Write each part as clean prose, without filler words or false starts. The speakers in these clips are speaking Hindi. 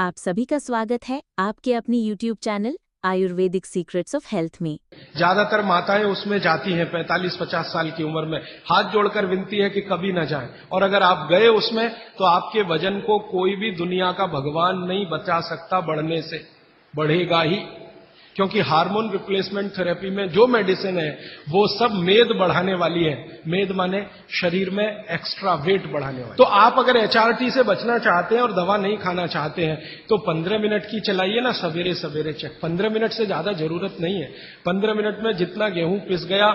आप सभी का स्वागत है आपके अपनी YouTube channel Ayurvedic secrets of health में। ज्यादातर माताएं उसमें जाती हैं 45-50 साल की उम्र में, हाथ जोड़कर विनती है कि कभी न जाएं। और अगर आप गए उसमें तो आपके वजन को कोई भी दुनिया का भगवान नहीं बचा सकता बढ़ने से, बढ़ेगा ही। क्योंकि हार्मोन रिप्लेसमेंट थेरेपी में जो मेडिसिन है वो सब मेद बढ़ाने वाली है। मेद माने शरीर में एक्स्ट्रा वेट बढ़ाने वाली। तो आप अगर एचआरटी से बचना चाहते हैं और दवा नहीं खाना चाहते हैं तो 15 मिनट की चलाइए ना सवेरे सवेरे चेक। 15 मिनट से ज्यादा जरूरत नहीं है। 15 मिनट में जितना गेहूं पिस गया,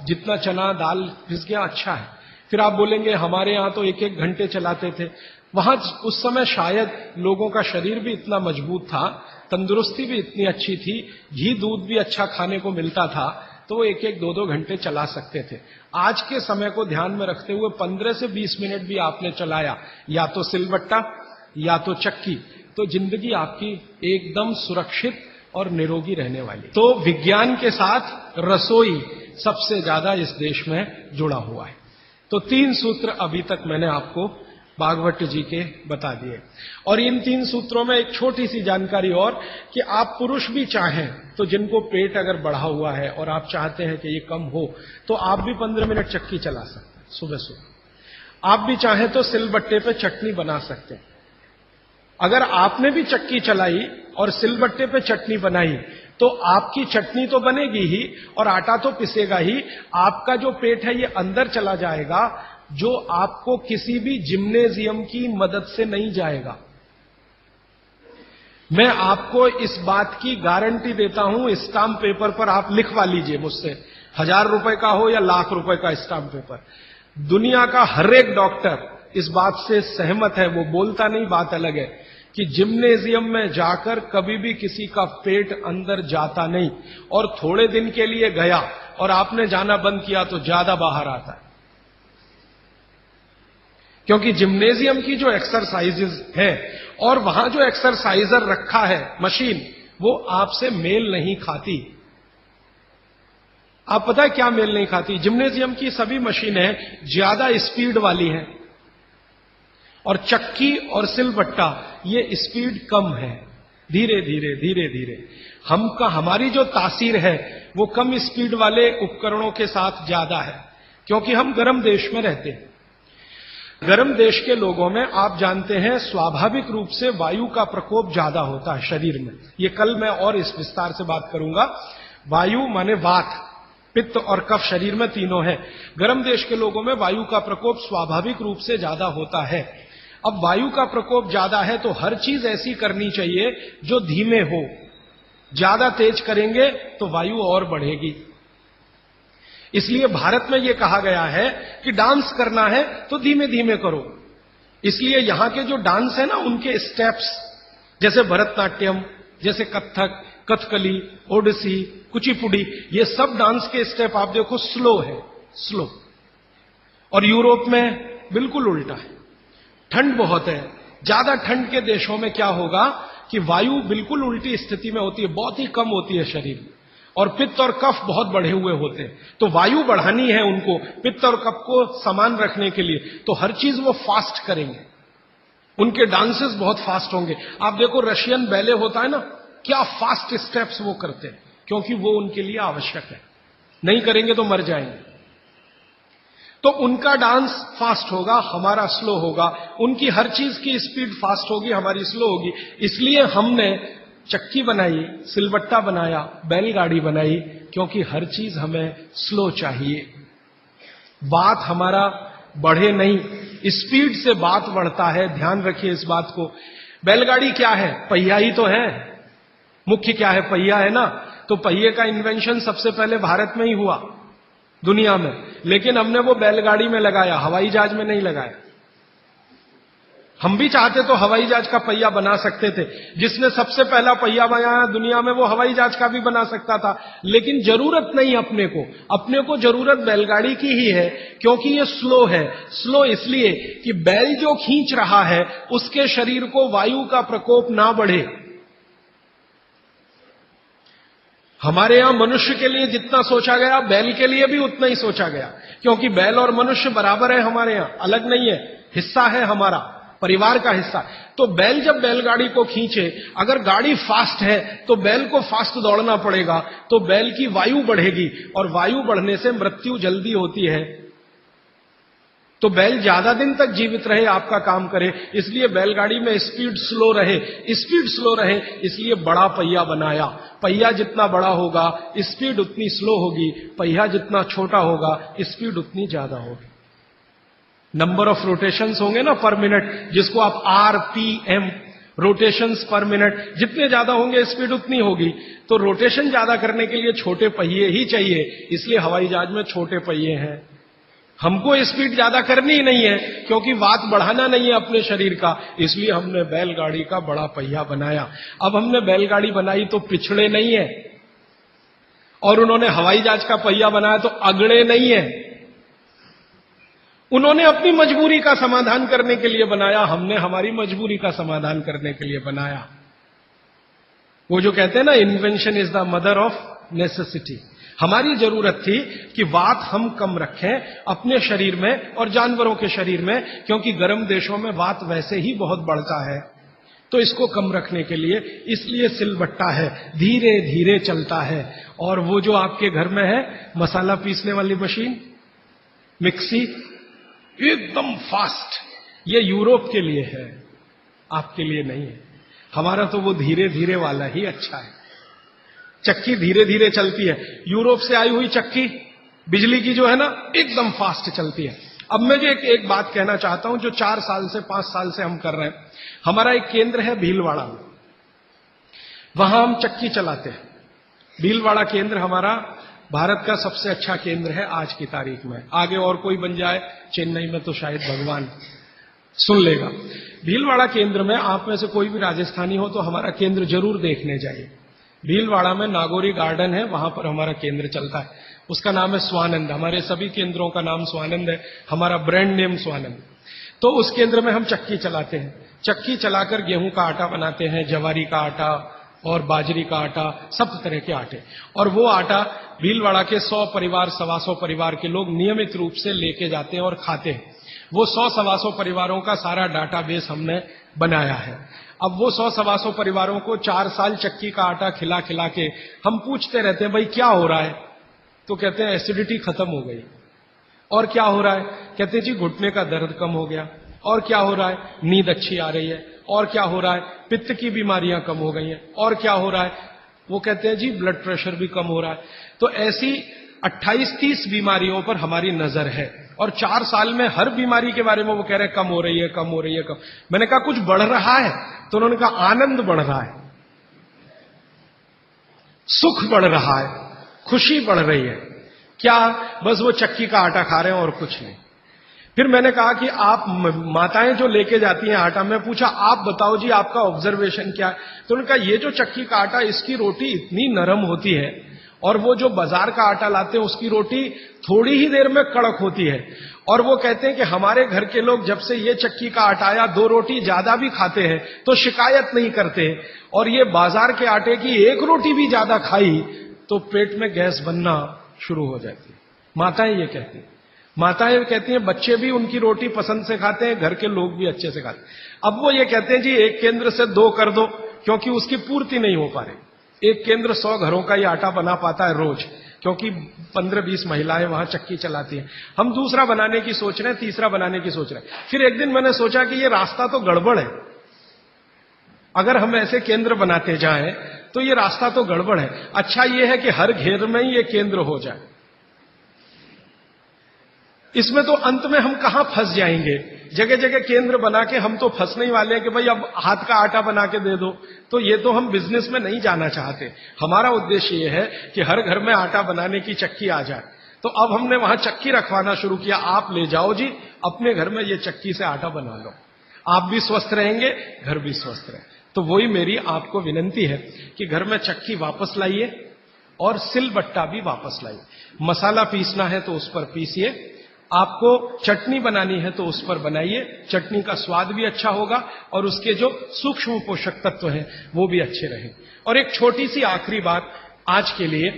जितना चना दाल पिस गया, अच्छा है। फिर आप बोलेंगे हमारे यहां तो 1-1 घंटे चलाते थे। वहां उस समय शायद लोगों का शरीर भी इतना मजबूत था, तंदुरुस्ती भी इतनी अच्छी थी, घी दूध भी अच्छा खाने को मिलता था, तो वो 1-1, 2-2 घंटे चला सकते थे। आज के समय को ध्यान में रखते हुए 15 से 20 मिनट भी आपने चलाया, या तो सिलबट्टा या तो चक्की, तो जिंदगी आपकी एकदम सुरक्षित और निरोगी रहने वाली। तो विज्ञान के साथ रसोई सबसे ज्यादा इस देश में जुड़ा हुआ है। तो 3 सूत्र अभी तक मैंने आपको भागवत जी के बता दिए। और इन 3 सूत्रों में एक छोटी सी जानकारी और, कि आप पुरुष भी चाहें तो जिनको पेट अगर बढ़ा हुआ है और आप चाहते हैं कि ये कम हो, तो आप भी 15 मिनट चक्की चला सकते हैं सुबह सुबह। आप भी चाहें तो सिलबट्टे पे चटनी बना सकते हैं। अगर आपने भी चक्की चलाई और सिलबट्टे पे चटनी बनाई तो आपकी चटनी तो बनेगी ही और आटा तो पिसेगा ही। आपका जो पेट है ये अंदर चला जाएगा, जो आपको किसी भी जिम्नेजियम की मदद से नहीं जाएगा। मैं आपको इस बात की गारंटी देता हूं, स्टाम्प पेपर पर आप लिखवा लीजिए मुझसे, 1000 रुपए का हो या लाख रुपए का स्टाम्प पेपर। दुनिया का हर एक डॉक्टर इस बात से सहमत है, वो बोलता नहीं, बात अलग है, कि जिम्नेजियम में जाकर कभी भी किसी का पेट अंदर जाता नहीं। और थोड़े दिन के लिए गया और आपने जाना बंद किया तो ज्यादा बाहर आता है। क्योंकि जिम्नेजियम की जो एक्सरसाइजेज है और वहां जो एक्सरसाइजर रखा है मशीन, वो आपसे मेल नहीं खाती। आप पता है क्या मेल नहीं खाती? जिम्नेजियम की सभी मशीनें ज्यादा स्पीड वाली हैं और चक्की और सिलबट्टा ये स्पीड कम है, धीरे धीरे धीरे धीरे। हमारी जो तासीर है वो कम स्पीड वाले उपकरणों के साथ ज्यादा है, क्योंकि हम गर्म देश में रहते हैं। गर्म देश के लोगों में आप जानते हैं स्वाभाविक रूप से वायु का प्रकोप ज्यादा होता है शरीर में। ये कल मैं और इस विस्तार से बात करूंगा। वायु माने वात, पित्त और कफ शरीर में तीनों है। गर्म देश के लोगों में वायु का प्रकोप स्वाभाविक रूप से ज्यादा होता है। अब वायु का प्रकोप ज्यादा है तो हर चीज ऐसी करनी चाहिए जो धीमे हो। ज्यादा तेज करेंगे तो वायु और बढ़ेगी। इसलिए भारत में यह कहा गया है कि डांस करना है तो धीमे धीमे करो। इसलिए यहां के जो डांस है ना, उनके स्टेप्स, जैसे भरतनाट्यम, जैसे कथक, कथकली, ओडिसी, कुचिपुड़ी, ये सब डांस के स्टेप आप देखो स्लो है, स्लो। और यूरोप में बिल्कुल उल्टा है, ठंड बहुत है। ज्यादा ठंड के देशों में क्या होगा कि वायु बिल्कुल उल्टी स्थिति में होती है, बहुत ही कम होती है शरीर में, और पित्त और कफ बहुत बढ़े हुए होते हैं। तो वायु बढ़ानी है उनको पित्त और कफ को समान रखने के लिए, तो हर चीज वो फास्ट करेंगे। उनके डांसेस बहुत फास्ट होंगे। आप देखो रशियन बैले होता है ना, क्या फास्ट स्टेप्स वो करते हैं, क्योंकि वो उनके लिए आवश्यक है। नहीं करेंगे तो मर जाएंगे। तो उनका डांस फास्ट होगा, हमारा स्लो होगा। उनकी हर चीज की स्पीड फास्ट होगी, हमारी स्लो होगी। इसलिए हमने चक्की बनाई, सिलबट्टा बनाया, बैलगाड़ी बनाई, क्योंकि हर चीज हमें स्लो चाहिए। बात हमारा बढ़े नहीं, स्पीड से बात बढ़ता है। ध्यान रखिए इस बात को। बैलगाड़ी क्या है? पहिया ही तो है। मुख्य क्या है? पहिया है ना। तो पहिए का इन्वेंशन सबसे पहले भारत में ही हुआ दुनिया में, लेकिन हमने वो बैलगाड़ी में लगाया, हवाई जहाज में नहीं लगाया। हम भी चाहते तो हवाई जहाज का पहिया बना सकते थे। जिसने सबसे पहला पहिया बनाया दुनिया में वो हवाई जहाज का भी बना सकता था, लेकिन जरूरत नहीं अपने को जरूरत बैलगाड़ी की ही है, क्योंकि ये स्लो है। स्लो इसलिए कि बैल जो खींच रहा है उसके शरीर को वायु का प्रकोप ना बढ़े। हमारे यहां मनुष्य के लिए जितना सोचा गया, बैल के लिए भी उतना ही सोचा गया, क्योंकि बैल और मनुष्य बराबर है हमारे यहां, अलग नहीं है, हिस्सा है हमारा। परिवार का हिस्सा। तो बैल जब बैलगाड़ी को खींचे, अगर गाड़ी फास्ट है तो बैल को फास्ट दौड़ना पड़ेगा, तो बैल की वायु बढ़ेगी और वायु बढ़ने से मृत्यु जल्दी होती है। तो बैल ज्यादा दिन तक जीवित रहे, आपका काम करे, इसलिए बैलगाड़ी में स्पीड स्लो रहे। स्पीड स्लो रहे इसलिए बड़ा पहिया बनाया। पहिया जितना बड़ा होगा स्पीड उतनी स्लो होगी, पहिया जितना छोटा होगा स्पीड उतनी ज्यादा होगी। नंबर ऑफ रोटेशंस होंगे ना पर मिनट, जिसको आप RPM, रोटेशंस पर मिनट, जितने ज्यादा होंगे स्पीड उतनी होगी। तो रोटेशन ज्यादा करने के लिए छोटे पहिए ही चाहिए, इसलिए हवाई जहाज में छोटे पहिए हैं। हमको स्पीड ज्यादा करनी ही नहीं है, क्योंकि वात बढ़ाना नहीं है अपने शरीर का, इसलिए हमने बैलगाड़ी का बड़ा पहिया बनाया। अब हमने बैलगाड़ी बनाई तो पिछड़े नहीं है, और उन्होंने हवाई जहाज का पहिया बनाया तो अगड़े नहीं है। उन्होंने अपनी मजबूरी का समाधान करने के लिए बनाया, हमने हमारी मजबूरी का समाधान करने के लिए बनाया। वो जो कहते हैं ना, invention is the mother of necessity. हमारी जरूरत थी कि वात हम कम रखें अपने शरीर में और जानवरों के शरीर में, क्योंकि गर्म देशों में वात वैसे ही बहुत बढ़ता है। तो इसको कम रखने के लिए इसलिए सिलबट्टा है, धीरे धीरे चलता है। और वो जो आपके घर में है मसाला पीसने वाली मशीन, मिक्सी, एकदम फास्ट, ये यूरोप के लिए है, आपके लिए नहीं है। हमारा तो वो धीरे धीरे वाला ही अच्छा है। चक्की धीरे धीरे चलती है, यूरोप से आई हुई चक्की बिजली की जो है ना एकदम फास्ट चलती है। अब मैं जो एक बात कहना चाहता हूं, जो 4 साल से 5 साल से हम कर रहे हैं। हमारा एक केंद्र है भीलवाड़ा में, वहां हम चक्की चलाते हैं। भीलवाड़ा केंद्र हमारा भारत का सबसे अच्छा केंद्र है आज की तारीख में। आगे और कोई बन जाए चेन्नई में तो शायद भगवान सुन लेगा। भीलवाड़ा केंद्र में आप में से कोई भी राजस्थानी हो तो हमारा केंद्र जरूर देखने जाइए। भीलवाड़ा में नागौरी गार्डन है, वहां पर हमारा केंद्र चलता है। उसका नाम है स्वानंद। हमारे सभी केंद्रों का नाम स्वानंद है, हमारा ब्रांड नेम स्वानंद। तो उस केंद्र में हम चक्की चलाते हैं। चक्की चलाकर गेहूं का आटा बनाते हैं, जवारी का आटा और बाजरी का आटा, सब तरह के आटे। और वो आटा भीलवाड़ा के 100 परिवार, 125 परिवार के लोग नियमित रूप से लेके जाते हैं और खाते हैं। वो 100-125 परिवारों का सारा डाटाबेस हमने बनाया है। अब वो 100-125 परिवारों को 4 साल चक्की का आटा खिला खिला के हम पूछते रहते हैं, भाई क्या हो रहा है? तो कहते हैं एसिडिटी खत्म हो गई। और क्या हो रहा है? कहते हैं जी घुटने का दर्द कम हो गया। और क्या हो रहा है? नींद अच्छी आ रही है। और क्या हो रहा है? पित्त की बीमारियां कम हो गई हैं। और क्या हो रहा है? वो कहते हैं जी ब्लड प्रेशर भी कम हो रहा है। तो ऐसी 28-30 बीमारियों पर हमारी नजर है, और 4 साल में हर बीमारी के बारे में वो कह रहे हैं कम हो रही है, कम हो रही है, कम। मैंने कहा कुछ बढ़ रहा है? तो उन्होंने कहा आनंद बढ़ रहा है, सुख बढ़ रहा है, खुशी बढ़ रही है। क्या? बस वो चक्की का आटा खा रहे हैं और कुछ नहीं। फिर मैंने कहा कि आप माताएं जो लेके जाती हैं आटा, मैं पूछा आप बताओ जी आपका ऑब्जर्वेशन क्या है? तो उन्होंने कहा ये जो चक्की का आटा, इसकी रोटी इतनी नरम होती है, और वो जो बाजार का आटा लाते हैं उसकी रोटी थोड़ी ही देर में कड़क होती है। और वो कहते हैं कि हमारे घर के लोग जब से ये चक्की का आटा आया 2 रोटी ज्यादा भी खाते हैं तो शिकायत नहीं करते, और ये बाजार के आटे की 1 रोटी भी ज्यादा खाई तो पेट में गैस बनना शुरू हो जाती है। माताएं ये कहती हैं। माताएं कहती हैं बच्चे भी उनकी रोटी पसंद से खाते हैं, घर के लोग भी अच्छे से खाते हैं। अब वो ये कहते हैं जी एक केंद्र से 2 कर दो, क्योंकि उसकी पूर्ति नहीं हो पा रही। एक केंद्र 100 घरों का ही आटा बना पाता है रोज, क्योंकि 15-20 महिलाएं वहां चक्की चलाती हैं। हम दूसरा बनाने की सोच रहे हैं, तीसरा बनाने की सोच रहे हैं। फिर एक दिन मैंने सोचा कि ये रास्ता तो गड़बड़ है। अगर हम ऐसे केंद्र बनाते जाएं तो ये रास्ता तो गड़बड़ है। अच्छा ये है कि हर घेर में ही ये केंद्र हो जाए। इसमें तो अंत में हम कहां फंस जाएंगे? जगह जगह केंद्र बना के हम तो फंसने ही वाले हैं कि भाई अब हाथ का आटा बना के दे दो। तो ये तो हम बिजनेस में नहीं जाना चाहते। हमारा उद्देश्य ये है कि हर घर में आटा बनाने की चक्की आ जाए। तो अब हमने वहां चक्की रखवाना शुरू किया। आप ले जाओ जी अपने घर में ये चक्की से आटा बना लो, आप भी स्वस्थ रहेंगे, घर भी स्वस्थ रहे। तो वही मेरी आपको विनंती है कि घर में चक्की वापस लाइए और सिलबट्टा भी वापस लाइए। मसाला पीसना है तो उस पर पीसिए, आपको चटनी बनानी है तो उस पर बनाइए। चटनी का स्वाद भी अच्छा होगा और उसके जो सूक्ष्म पोषक तत्व हैं वो भी अच्छे रहें। और एक छोटी सी आखिरी बात, आज के लिए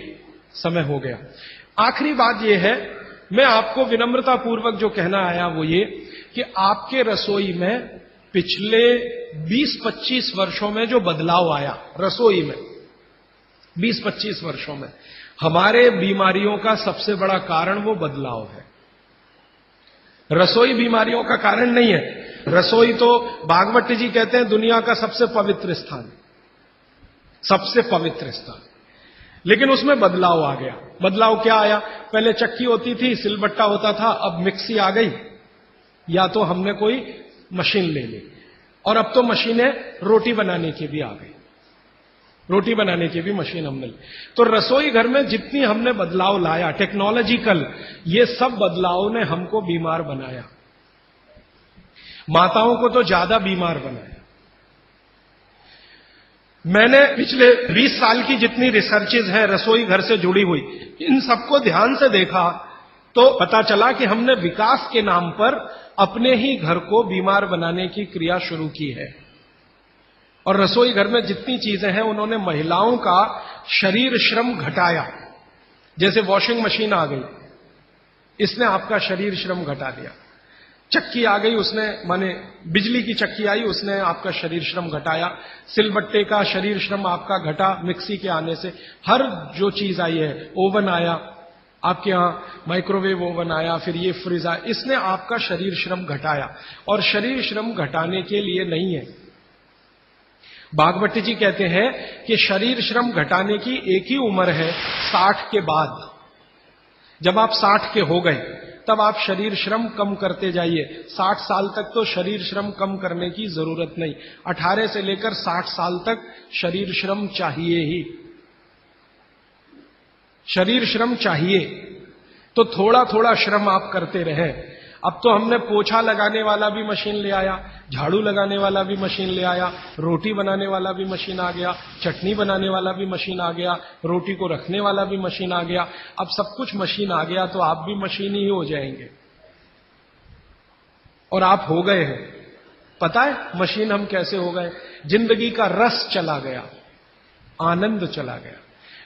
समय हो गया। आखिरी बात यह है, मैं आपको विनम्रता पूर्वक जो कहना आया वो ये कि आपके रसोई में पिछले 20-25 वर्षों में जो बदलाव आया रसोई में, 20-25 वर्षों में हमारे बीमारियों का सबसे बड़ा कारण वो बदलाव है। रसोई बीमारियों का कारण नहीं है। रसोई तो भागवत जी कहते हैं दुनिया का सबसे पवित्र स्थान, सबसे पवित्र स्थान। लेकिन उसमें बदलाव आ गया। बदलाव क्या आया? पहले चक्की होती थी, सिलबट्टा होता था, अब मिक्सी आ गई, या तो हमने कोई मशीन ले ली, और अब तो मशीनें रोटी बनाने की भी आ गई, रोटी बनाने की भी मशीन हमने ली। तो रसोई घर में जितनी हमने बदलाव लाया टेक्नोलॉजिकल, ये सब बदलाव ने हमको बीमार बनाया। माताओं को तो ज्यादा बीमार बनाया। मैंने पिछले 20 साल की जितनी रिसर्चेज हैं रसोई घर से जुड़ी हुई, इन सबको ध्यान से देखा तो पता चला कि हमने विकास के नाम पर अपने ही घर को बीमार बनाने की क्रिया शुरू की है। और रसोई घर में जितनी चीजें हैं उन्होंने महिलाओं का शरीर श्रम घटाया। जैसे वॉशिंग मशीन आ गई, इसने आपका शरीर श्रम घटा दिया। चक्की आ गई, उसने माने बिजली की चक्की आई, उसने आपका शरीर श्रम घटाया। सिलबट्टे का शरीर श्रम आपका घटा मिक्सी के आने से। हर जो चीज आई है, ओवन आया आपके यहां, माइक्रोवेव ओवन आया, फिर ये फ्रिज आया, इसने आपका शरीर श्रम घटाया। और शरीर श्रम घटाने के लिए नहीं है। भागवत जी कहते हैं कि शरीर श्रम घटाने की एक ही उम्र है, 60 के बाद। जब आप 60 के हो गए तब आप शरीर श्रम कम करते जाइए। 60 साल तक तो शरीर श्रम कम करने की जरूरत नहीं, 18 से लेकर 60 साल तक शरीर श्रम चाहिए ही, शरीर श्रम चाहिए। तो थोड़ा थोड़ा श्रम आप करते रहे। अब तो हमने पोछा लगाने वाला भी मशीन ले आया, झाड़ू लगाने वाला भी मशीन ले आया, रोटी बनाने वाला भी मशीन आ गया, चटनी बनाने वाला भी मशीन आ गया, रोटी को रखने वाला भी मशीन आ गया। अब सब कुछ मशीन आ गया तो आप भी मशीन ही हो जाएंगे। और आप हो गए हैं। पता है मशीन हम कैसे हो गए? जिंदगी का रस चला गया, आनंद चला गया।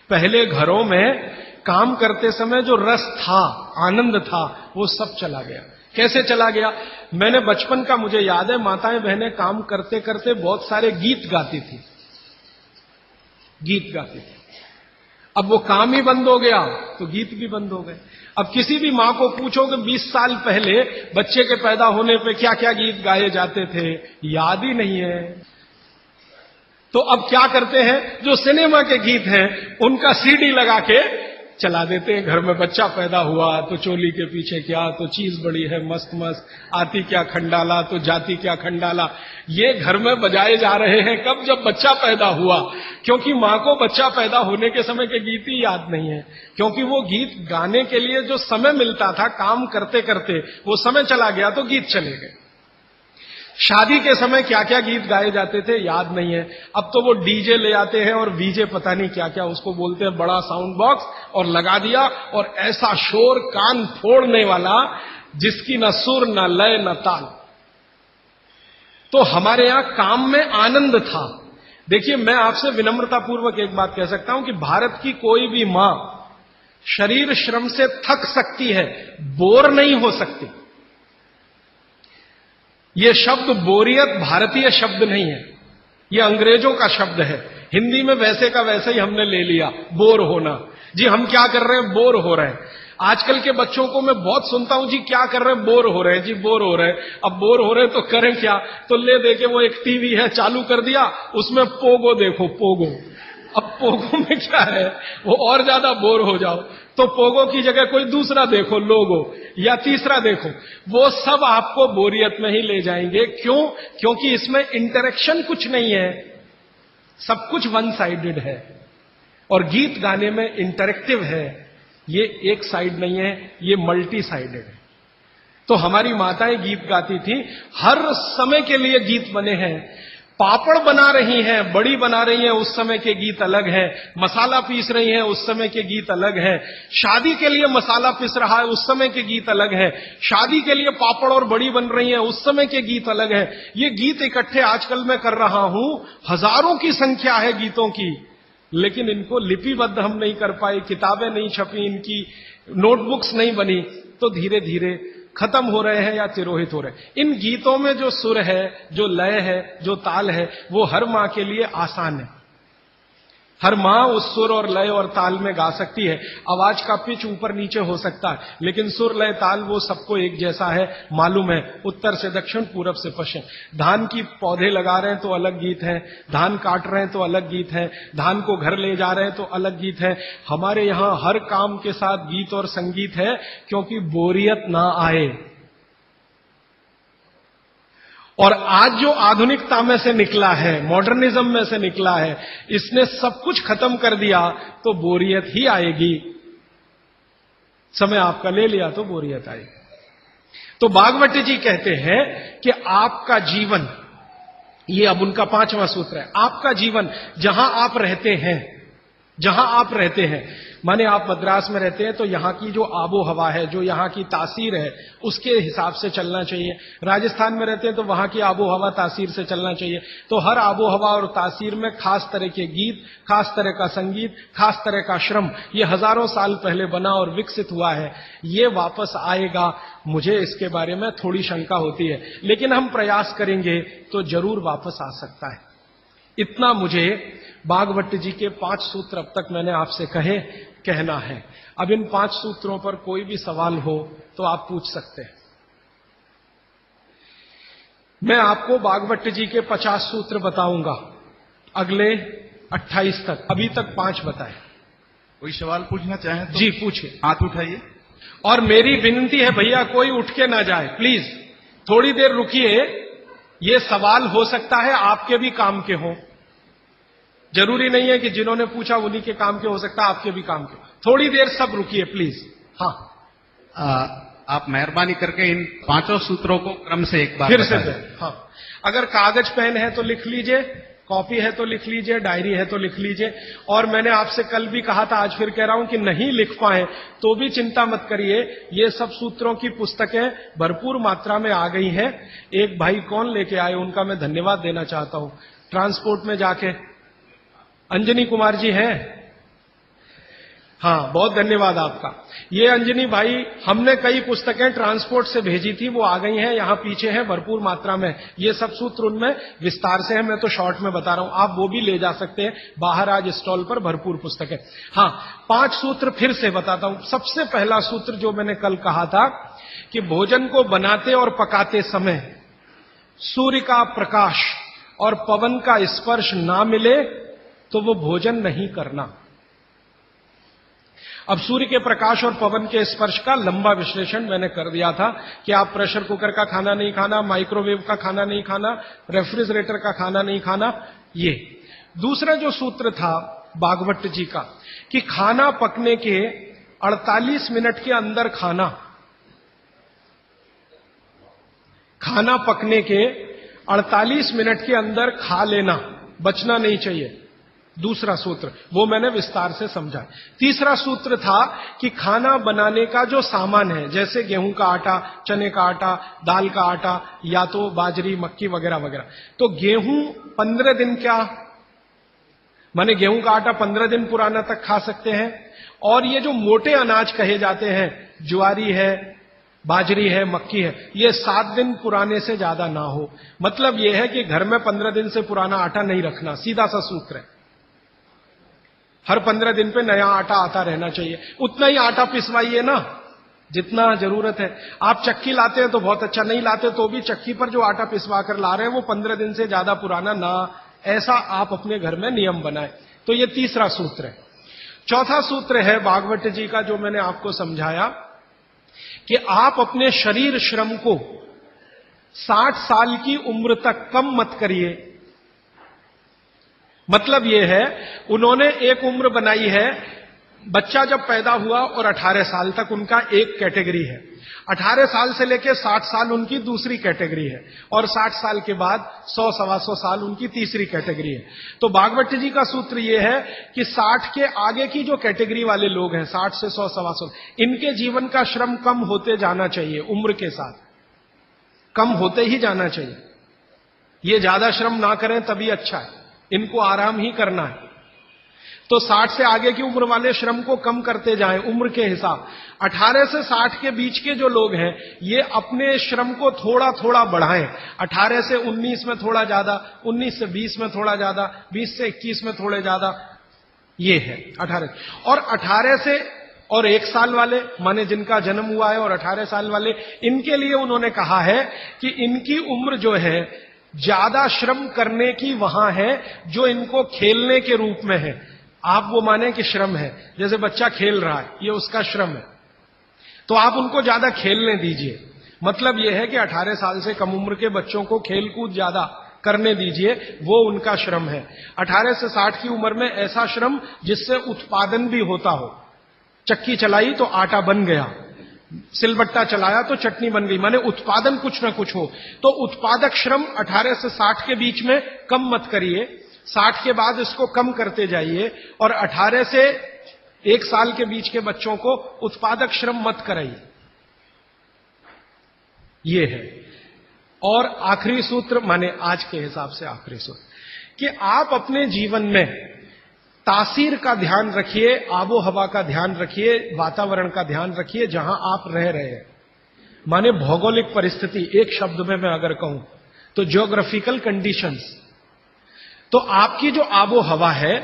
पहले घरों में काम करते समय जो रस था, आनंद था, वो सब चला गया। कैसे चला गया? मैंने बचपन का मुझे याद है, माताएं बहनें काम करते करते बहुत सारे गीत गाती थी, गीत गाती थी। अब वो काम ही बंद हो गया तो गीत भी बंद हो गए। अब किसी भी मां को पूछो कि 20 साल पहले बच्चे के पैदा होने पे क्या क्या गीत गाए जाते थे, याद ही नहीं है। तो अब क्या करते हैं, जो सिनेमा के गीत हैं उनका सीडी लगा के चला देते हैं। घर में बच्चा पैदा हुआ तो चोली के पीछे क्या, तो चीज बड़ी है मस्त मस्त, आती क्या खंडाला तो जाती क्या खंडाला, ये घर में बजाए जा रहे हैं। कब? जब बच्चा पैदा हुआ। क्योंकि मां को बच्चा पैदा होने के समय के गीत ही याद नहीं है, क्योंकि वो गीत गाने के लिए जो समय मिलता था काम करते करते, वो समय चला गया तो गीत चले गए। शादी के समय क्या क्या गीत गाए जाते थे याद नहीं है। अब तो वो डीजे ले आते हैं और वीजे पता नहीं क्या क्या उसको बोलते हैं, बड़ा साउंड बॉक्स, और लगा दिया और ऐसा शोर कान फोड़ने वाला जिसकी न सुर न लय न ताल। तो हमारे यहां काम में आनंद था। देखिए मैं आपसे विनम्रतापूर्वक एक बात कह सकता हूं कि भारत की कोई भी मां शरीर श्रम से थक सकती है, बोर नहीं हो सकती। यह शब्द बोरियत भारतीय शब्द नहीं है, यह अंग्रेजों का शब्द है। हिंदी में वैसे का वैसे ही हमने ले लिया, बोर होना। जी हम क्या कर रहे हैं? बोर हो रहे हैं। आजकल के बच्चों को मैं बहुत सुनता हूं, जी क्या कर रहे हैं? बोर हो रहे हैं। जी बोर हो रहे हैं। अब बोर हो रहे हैं तो करें क्या? तो ले दे के वो एक टीवी है चालू कर दिया, उसमें पोगो देखो, पोगो। अब पोगो में क्या है, वो और ज्यादा बोर हो जाओ तो पोगो की जगह कोई दूसरा देखो, लोगो, या तीसरा देखो। वो सब आपको बोरियत में ही ले जाएंगे। क्यों? क्योंकि इसमें इंटरेक्शन कुछ नहीं है, सब कुछ वन साइडेड है। और गीत गाने में इंटरेक्टिव है, ये एक साइड नहीं है, ये मल्टी साइडेड है। तो हमारी माताएं गीत गाती थी, हर समय के लिए गीत बने हैं। पापड़ बना रही हैं, बड़ी बना रही हैं, उस समय के गीत अलग हैं। मसाला पीस रही हैं, उस समय के गीत अलग हैं। शादी के लिए मसाला पीस रहा है, उस समय के गीत अलग हैं। शादी के लिए पापड़ और बड़ी बन रही हैं, उस समय के गीत अलग हैं। ये गीत इकट्ठे आजकल मैं कर रहा हूं, हजारों की संख्या है गीतों की, लेकिन इनको लिपिबद्ध हम नहीं कर पाए, किताबें नहीं छपी, इनकी नोटबुक्स नहीं बनी। तो धीरे धीरे खत्म हो रहे हैं या तिरोहित हो रहे हैं। इन गीतों में जो सुर है, जो लय है, जो ताल है, वो हर मां के लिए आसान है। हर मां उस सुर और लय और ताल में गा सकती है। आवाज का पिच ऊपर नीचे हो सकता है, लेकिन सुर लय ताल वो सबको एक जैसा है, मालूम है, उत्तर से दक्षिण, पूरब से पश्चिम। धान की पौधे लगा रहे हैं तो अलग गीत है, धान काट रहे हैं तो अलग गीत है, धान को घर ले जा रहे हैं तो अलग गीत है। हमारे यहां हर काम के साथ गीत और संगीत है, क्योंकि बोरियत ना आए। और आज जो आधुनिकता में से निकला है, मॉडर्निज्म में से निकला है, इसने सब कुछ खत्म कर दिया तो बोरियत ही आएगी। समय आपका ले लिया तो बोरियत आएगी। तो भागवत जी कहते हैं कि आपका जीवन, ये अब उनका 5वां सूत्र है, आपका जीवन जहां आप रहते हैं, जहां आप रहते हैं, माने आप मद्रास में रहते हैं तो यहां की जो आबो हवा है, जो यहां की तासीर है, उसके हिसाब से चलना चाहिए। राजस्थान में रहते हैं तो वहां की आबो हवा तासीर से चलना चाहिए। तो हर आबो हवा और तासीर में खास तरह के गीत, खास तरह का संगीत, खास तरह का श्रम, ये हजारों साल पहले बना और विकसित हुआ है। ये वापस आएगा, मुझे इसके बारे में थोड़ी शंका होती है, लेकिन हम प्रयास करेंगे तो जरूर वापस आ सकता है। इतना मुझे भागवत जी के 5 सूत्र अब तक मैंने आपसे कहना है। अब इन 5 सूत्रों पर कोई भी सवाल हो तो आप पूछ सकते हैं। मैं आपको भागवत जी के 50 सूत्र बताऊंगा अगले 28 तक, अभी तक 5 बताए। कोई सवाल पूछना चाहे तो जी पूछिए, हाथ उठाइए। और मेरी विनती है भैया, कोई उठ के ना जाए प्लीज, थोड़ी देर रुकिए। ये सवाल हो सकता है आपके भी काम के हों, जरूरी नहीं है कि जिन्होंने पूछा उन्हीं के काम के, हो सकता है आपके भी काम के। थोड़ी देर सब रुकिए प्लीज। हाँ, आप मेहरबानी करके इन 5 सूत्रों को क्रम से एक बार फिर से बताएं। हाँ, अगर कागज पेन है तो लिख लीजिए, कॉपी है तो लिख लीजिए, डायरी है तो लिख लीजिए। और मैंने आपसे कल भी कहा था, आज फिर कह रहा हूं कि नहीं लिख पाए तो भी चिंता मत करिए, ये सब सूत्रों की पुस्तकें भरपूर मात्रा में आ गई हैं। एक भाई कौन लेके आए, उनका मैं धन्यवाद देना चाहता हूं, ट्रांसपोर्ट में जाके अंजनी कुमार जी हैं, हाँ बहुत धन्यवाद आपका। ये अंजनी भाई, हमने कई पुस्तकें ट्रांसपोर्ट से भेजी थी, वो आ गई हैं, यहां पीछे हैं भरपूर मात्रा में। ये सब सूत्र उनमें विस्तार से है, मैं तो शॉर्ट में बता रहा हूं, आप वो भी ले जा सकते हैं। बाहर आज स्टॉल पर भरपूर पुस्तकें। हाँ, 5 सूत्र फिर से बताता हूं। सबसे पहला सूत्र जो मैंने कल कहा था कि भोजन को बनाते और पकाते समय सूर्य का प्रकाश और पवन का स्पर्श ना मिले तो वो भोजन नहीं करना। अब सूर्य के प्रकाश और पवन के स्पर्श का लंबा विश्लेषण मैंने कर दिया था कि आप प्रेशर कुकर का खाना नहीं खाना, माइक्रोवेव का खाना नहीं खाना, रेफ्रिजरेटर का खाना नहीं खाना। ये दूसरा जो सूत्र था भागवत जी का कि खाना पकने के 48 मिनट के अंदर खाना पकने के 48 मिनट के अंदर खा लेना, बचना नहीं चाहिए। दूसरा सूत्र वो मैंने विस्तार से समझा। तीसरा सूत्र था कि खाना बनाने का जो सामान है, जैसे गेहूं का आटा, चने का आटा, दाल का आटा, या तो बाजरी, मक्की वगैरह वगैरह, तो गेहूं 15 दिन क्या माने गेहूं का आटा 15 दिन पुराना तक खा सकते हैं। और ये जो मोटे अनाज कहे जाते हैं, ज्वारी है, बाजरी है, मक्की है, ये 7 दिन पुराने से ज्यादा ना हो। मतलब ये है कि घर में 15 दिन से पुराना आटा नहीं रखना, सीधा सा सूत्र है। हर 15 दिन पे नया आटा आता रहना चाहिए। उतना ही आटा पिसवाइए ना जितना जरूरत है। आप चक्की लाते हैं तो बहुत अच्छा, नहीं लाते तो भी चक्की पर जो आटा पिसवा कर ला रहे हैं वो 15 दिन से ज्यादा पुराना ना, ऐसा आप अपने घर में नियम बनाएं। तो ये तीसरा सूत्र है। चौथा सूत्र है भागवत जी का जो मैंने आपको समझाया कि आप अपने शरीर श्रम को 60 साल की उम्र तक कम मत करिए। मतलब यह है, उन्होंने एक उम्र बनाई है, बच्चा जब पैदा हुआ और 18 साल तक उनका एक कैटेगरी है, 18 साल से लेकर 60 साल उनकी दूसरी कैटेगरी है, और 60 साल के बाद 100-125 साल उनकी तीसरी कैटेगरी है। तो भागवत जी का सूत्र यह है कि 60 के आगे की जो कैटेगरी वाले लोग हैं, 60 से 100-125, इनके जीवन का श्रम कम होते जाना चाहिए, उम्र के साथ कम होते ही जाना चाहिए। ये ज्यादा श्रम ना करें तभी अच्छा है, इनको आराम ही करना है। तो 60 से आगे की उम्र वाले श्रम को कम करते जाएं उम्र के हिसाब। 18 से 60 के बीच के जो लोग हैं ये अपने श्रम को थोड़ा थोड़ा बढ़ाएं। 18 से 19 में थोड़ा ज्यादा, 19 से 20 में थोड़ा ज्यादा, 20 से 21 में थोड़े ज्यादा, ये है 18। और 18 से और 1 साल वाले, माने जिनका जन्म हुआ है, और 18 साल वाले, इनके लिए उन्होंने कहा है कि इनकी उम्र जो है ज्यादा श्रम करने की वहां है जो इनको खेलने के रूप में है। आप वो माने कि श्रम है, जैसे बच्चा खेल रहा है, ये उसका श्रम है, तो आप उनको ज्यादा खेलने दीजिए। मतलब यह है कि 18 साल से कम उम्र के बच्चों को खेल कूद ज्यादा करने दीजिए, वो उनका श्रम है। 18 से 60 की उम्र में ऐसा श्रम जिससे उत्पादन भी होता हो। चक्की चलाई तो आटा बन गया, सिलबट्टा चलाया तो चटनी बन गई, माने उत्पादन कुछ ना कुछ हो। तो उत्पादक श्रम 18 से 60 के बीच में कम मत करिए, 60 के बाद इसको कम करते जाइए, और 18 से 1 साल के बीच के बच्चों को उत्पादक श्रम मत कराइए। ये है। और आखिरी सूत्र, माने आज के हिसाब से आखिरी सूत्र, कि आप अपने जीवन में तासीर का ध्यान रखिए, आबो हवा का ध्यान रखिए, वातावरण का ध्यान रखिए जहां आप रह रहे हैं। माने भौगोलिक परिस्थिति, एक शब्द में मैं अगर कहूं तो ज्योग्राफिकल कंडीशंस। तो आपकी जो आबो हवा है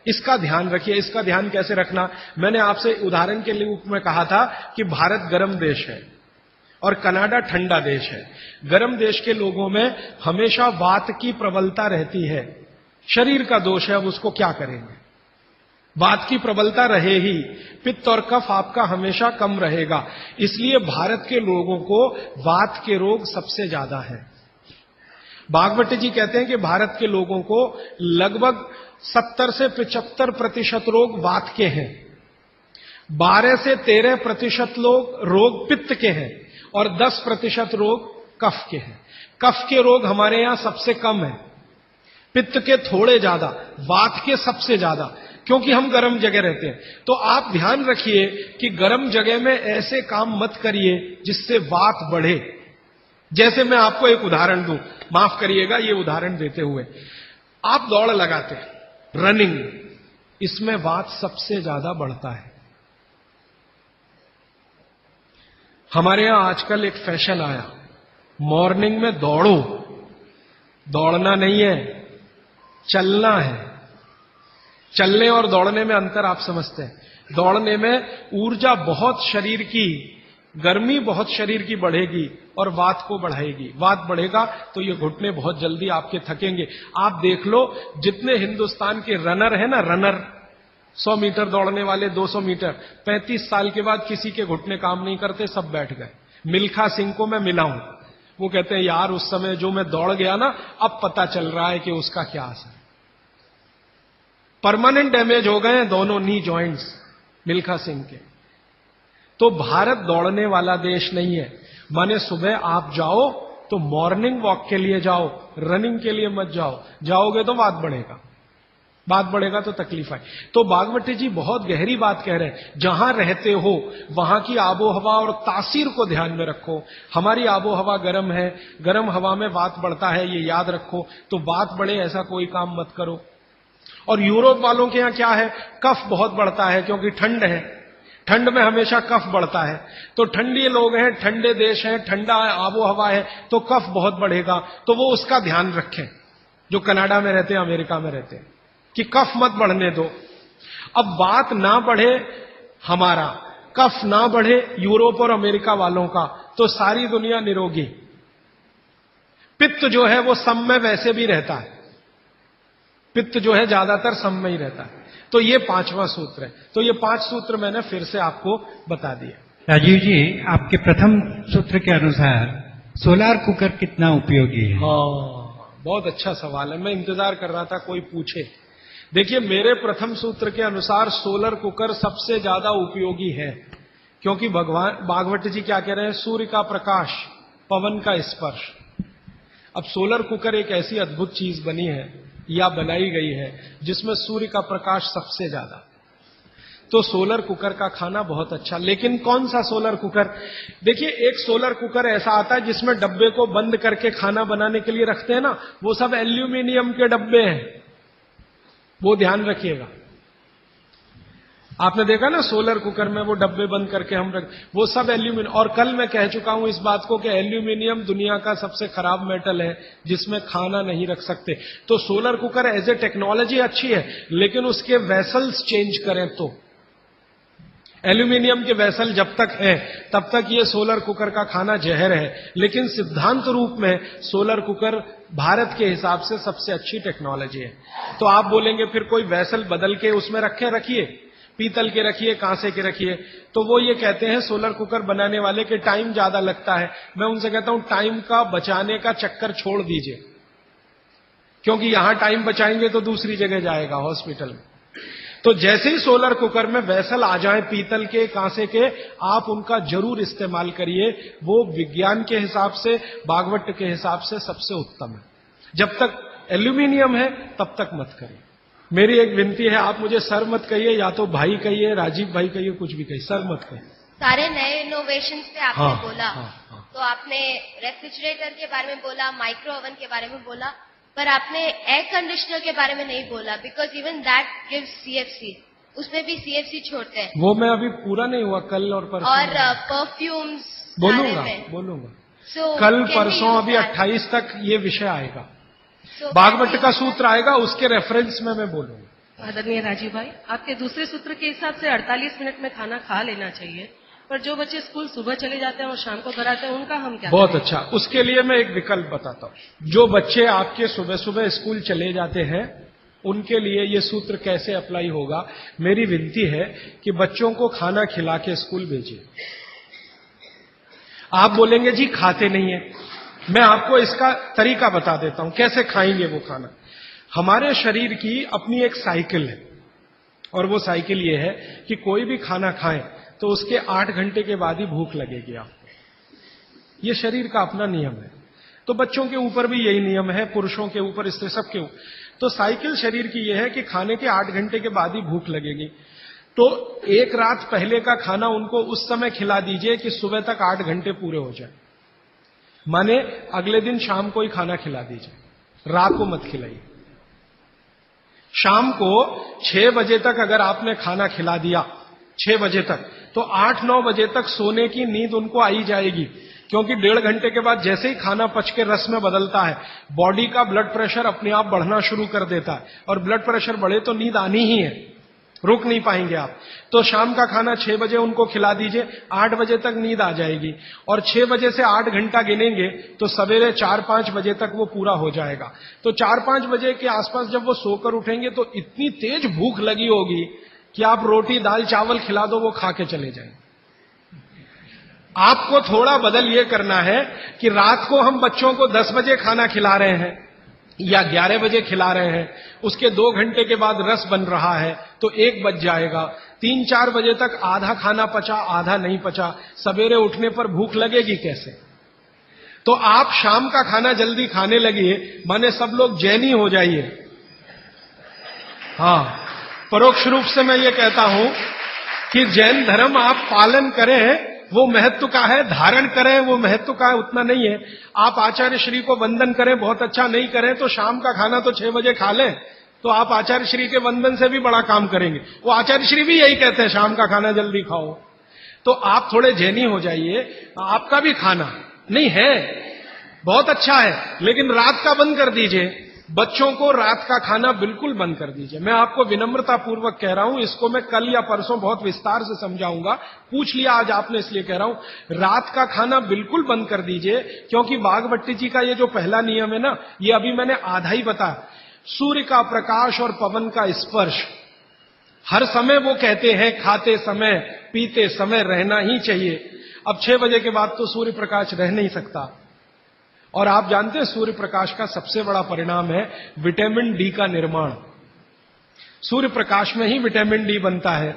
इसका ध्यान रखिए। इसका ध्यान कैसे रखना, मैंने आपसे उदाहरण के रूप में कहा था कि भारत गर्म देश है और कनाडा ठंडा देश है। गर्म देश के लोगों में हमेशा वात की प्रबलता रहती है, शरीर का दोष है, अब उसको क्या करेंगे। वात की प्रबलता रहे ही, पित्त और कफ आपका हमेशा कम रहेगा। इसलिए भारत के लोगों को वात के रोग सबसे ज्यादा है। भागवत जी कहते हैं कि भारत के लोगों को लगभग 70 से 75% रोग वात के हैं, 12 से 13% रोग पित्त के हैं, और 10% रोग कफ के हैं। कफ के रोग हमारे यहां सबसे कम है, पित्त के थोड़े ज्यादा, वात के सबसे ज्यादा, क्योंकि हम गर्म जगह रहते हैं। तो आप ध्यान रखिए कि गर्म जगह में ऐसे काम मत करिए जिससे वात बढ़े। जैसे मैं आपको एक उदाहरण दूं, माफ करिएगा ये उदाहरण देते हुए, आप दौड़ लगाते हैं, रनिंग, इसमें वात सबसे ज्यादा बढ़ता है। हमारे यहां आजकल एक फैशन आया, मॉर्निंग में दौड़ो। दौड़ना नहीं है, चलना है। चलने और दौड़ने में अंतर आप समझते हैं। दौड़ने में ऊर्जा बहुत शरीर की, गर्मी बहुत शरीर की बढ़ेगी और वात को बढ़ाएगी। वात बढ़ेगा तो ये घुटने बहुत जल्दी आपके थकेंगे। आप देख लो, जितने हिंदुस्तान के रनर है ना, रनर 100 मीटर दौड़ने वाले, 200 मीटर, 35 साल के बाद किसी के घुटने काम नहीं करते, सब बैठ गए। मिल्खा सिंह को मैं मिला हूं, वो कहते हैं यार उस समय जो मैं दौड़ गया ना, अब पता चल रहा है कि उसका क्या असर। परमानेंट डैमेज हो गए हैं दोनों नी जॉइंट्स मिल्खा सिंह के। तो भारत दौड़ने वाला देश नहीं है। माने सुबह आप जाओ तो मॉर्निंग वॉक के लिए जाओ, रनिंग के लिए मत जाओ। जाओगे तो वात बढ़ेगा, बात बढ़ेगा तो तकलीफ आए। तो भागवती जी बहुत गहरी बात कह रहे हैं। जहां रहते हो वहां की आबो हवा और तासीर को ध्यान में रखो। हमारी आबो हवा गर्म है, गर्म हवा में वात बढ़ता है, ये याद रखो। तो वात बढ़े ऐसा कोई काम मत करो। और यूरोप वालों के यहां क्या है, कफ बहुत बढ़ता है क्योंकि ठंड है, ठंड में हमेशा कफ बढ़ता है। तो ठंडी लोग हैं, ठंडे देश हैं, ठंडा आबो हवा है, तो कफ बहुत बढ़ेगा। तो वो उसका ध्यान रखें जो कनाडा में रहते हैं, अमेरिका में रहते हैं, कि कफ मत बढ़ने दो। अब बात ना बढ़े हमारा, कफ ना बढ़े यूरोप और अमेरिका वालों का, तो सारी दुनिया निरोगी। पित्त जो है वो सम में वैसे भी रहता है, पित्त जो है ज्यादातर सम में ही रहता है। तो ये 5वां सूत्र है। तो ये 5 सूत्र मैंने फिर से आपको बता दिया। राजीव जी, आपके प्रथम सूत्र के अनुसार सोलार कुकर कितना उपयोगी है? हाँ, बहुत अच्छा सवाल है, मैं इंतजार कर रहा था कोई पूछे। देखिए, मेरे प्रथम सूत्र के अनुसार सोलर कुकर सबसे ज्यादा उपयोगी है, क्योंकि भगवान भागवत जी क्या कह रहे हैं, सूर्य का प्रकाश, पवन का स्पर्श। अब सोलर कुकर एक ऐसी अद्भुत चीज बनी है या बनाई गई है जिसमें सूर्य का प्रकाश सबसे ज्यादा। तो सोलर कुकर का खाना बहुत अच्छा। लेकिन कौन सा सोलर कुकर? देखिए, एक सोलर कुकर ऐसा आता है जिसमें डब्बे को बंद करके खाना बनाने के लिए रखते हैं ना, वो सब एल्यूमिनियम के डब्बे हैं, वो ध्यान रखिएगा। आपने देखा ना सोलर कुकर में वो डब्बे बंद करके हम रख, वो सब एल्यूमिनियम। और कल मैं कह चुका हूं इस बात को कि एल्यूमिनियम दुनिया का सबसे खराब मेटल है जिसमें खाना नहीं रख सकते। तो solar cooker as a technology अच्छी है, लेकिन उसके वेसल्स चेंज करें तो। एल्यूमिनियम के वेसल जब तक है तब तक ये सोलर कुकर का खाना जहर है, लेकिन सिद्धांत रूप में सोलर कुकर भारत के हिसाब से सबसे अच्छी टेक्नोलॉजी है। तो आप बोलेंगे फिर कोई वेसल बदल के उसमें रखिए, पीतल के रखिए, कांसे के रखिए। तो वो ये कहते हैं सोलर कुकर बनाने वाले के टाइम ज्यादा लगता है। मैं उनसे कहता हूं टाइम का बचाने का चक्कर छोड़ दीजिए, क्योंकि यहां टाइम बचाएंगे तो दूसरी जगह जाएगा, हॉस्पिटल में। तो जैसे ही सोलर कुकर में वेसल आ जाए पीतल के, कांसे के, आप उनका जरूर इस्तेमाल करिए। वो विज्ञान के हिसाब से, भागवत के हिसाब से सबसे उत्तम है। जब तक एल्यूमिनियम है तब तक मत करिए। मेरी एक विनती है, आप मुझे सर मत कहिए, या तो भाई कहिए, राजीव भाई कहिए, कुछ भी कहिए, सर मत कहिए। सारे नए इनोवेशन पे आपने हाँ, बोला। हाँ। तो आपने रेफ्रिजरेटर के बारे में बोला, माइक्रो ओवन के बारे में बोला, पर आपने एयर कंडीशनर के बारे में नहीं बोला, because even that gives CFC. उसमें भी सीएफसी छोड़ते हैं। वो मैं अभी पूरा नहीं हुआ, कल और परसों। और परफ्यूम्स बोलूंगा। कल परसों अभी 28 तक ये विषय आएगा। भागवत का सूत्र आएगा, उसके रेफरेंस में मैं बोलूंगा। आदरणीय राजीव भाई, आपके दूसरे सूत्र के हिसाब से 48 मिनट में खाना खा लेना चाहिए, पर जो बच्चे स्कूल सुबह चले जाते हैं और शाम को घर आते हैं, उनका हम क्या बहुत करें? अच्छा, उसके लिए मैं एक विकल्प बताता हूं। जो बच्चे आपके सुबह सुबह स्कूल चले जाते हैं, उनके लिए ये सूत्र कैसे अप्लाई होगा। मेरी विनती है कि बच्चों को खाना खिला के स्कूल भेजिए। आप बोलेंगे जी खाते नहीं है, मैं आपको इसका तरीका बता देता हूं कैसे खाएंगे वो खाना। हमारे शरीर की अपनी एक साइकिल है, और वो साइकिल ये है कि कोई भी खाना खाएं तो उसके 8 घंटे के बाद ही भूख लगेगी आपको। ये शरीर का अपना नियम है। तो बच्चों के ऊपर भी यही नियम है, पुरुषों के ऊपर, स्त्री सबके ऊपर। तो साइकिल शरीर की यह है कि खाने के 8 घंटे के बाद ही भूख लगेगी। तो एक रात पहले का खाना उनको उस समय खिला दीजिए कि सुबह तक 8 घंटे पूरे हो जाए। माने अगले दिन शाम को ही खाना खिला दीजिए, रात को मत खिलाइए। शाम को 6 बजे तक अगर आपने खाना खिला दिया, 6 बजे तक, तो 8-9 बजे तक सोने की नींद उनको आई जाएगी। क्योंकि 1.5 घंटे के बाद जैसे ही खाना पच के रस में बदलता है, बॉडी का ब्लड प्रेशर अपने आप बढ़ना शुरू कर देता है, और ब्लड प्रेशर बढ़े तो नींद आनी ही है, रुक नहीं पाएंगे आप। तो शाम का खाना 6 बजे उनको खिला दीजिए, 8 बजे तक नींद आ जाएगी। और 6 बजे से 8 घंटा गिनेंगे तो सवेरे 4-5 बजे तक वो पूरा हो जाएगा। तो 4-5 बजे के आसपास जब वो सोकर उठेंगे तो इतनी तेज भूख लगी होगी कि आप रोटी दाल चावल खिला दो, वो खा के चले जाएंगे। आपको थोड़ा बदल ये करना है कि रात को हम बच्चों को 10 बजे खाना खिला रहे हैं या 11 बजे खिला रहे हैं, उसके 2 घंटे के बाद रस बन रहा है तो 1 बज जाएगा। 3-4 बजे तक आधा खाना पचा, आधा नहीं पचा, सवेरे उठने पर भूख लगेगी कैसे? तो आप शाम का खाना जल्दी खाने लगिए, माने सब लोग जैनी हो जाइए। हाँ, परोक्ष रूप से मैं ये कहता हूं कि जैन धर्म आप पालन करें, वो महत्व का है, धारण करें वो महत्व का है, उतना नहीं है। आप आचार्य श्री को वंदन करें, बहुत अच्छा, नहीं करें तो शाम का खाना तो 6 बजे खा लें, तो आप आचार्य श्री के वंदन से भी बड़ा काम करेंगे। वो आचार्य श्री भी यही कहते हैं, शाम का खाना जल्दी खाओ। तो आप थोड़े जैनी हो जाइए। आपका भी खाना नहीं है, बहुत अच्छा है, लेकिन रात का बंद कर दीजिए। बच्चों को रात का खाना बिल्कुल बंद कर दीजिए। मैं आपको विनम्रता पूर्वक कह रहा हूं, इसको मैं कल या परसों बहुत विस्तार से समझाऊंगा, पूछ लिया आज आपने इसलिए कह रहा हूं। रात का खाना बिल्कुल बंद कर दीजिए, क्योंकि बागभट्टी जी का ये जो पहला नियम है ना, ये अभी मैंने आधा ही बताया। सूर्य का प्रकाश और पवन का स्पर्श हर समय वो कहते हैं खाते समय पीते समय रहना ही चाहिए। अब 6 बजे के बाद तो सूर्य प्रकाश रह नहीं सकता, और आप जानते हैं सूर्य प्रकाश का सबसे बड़ा परिणाम है विटामिन डी का निर्माण। सूर्य प्रकाश में ही विटामिन डी बनता है।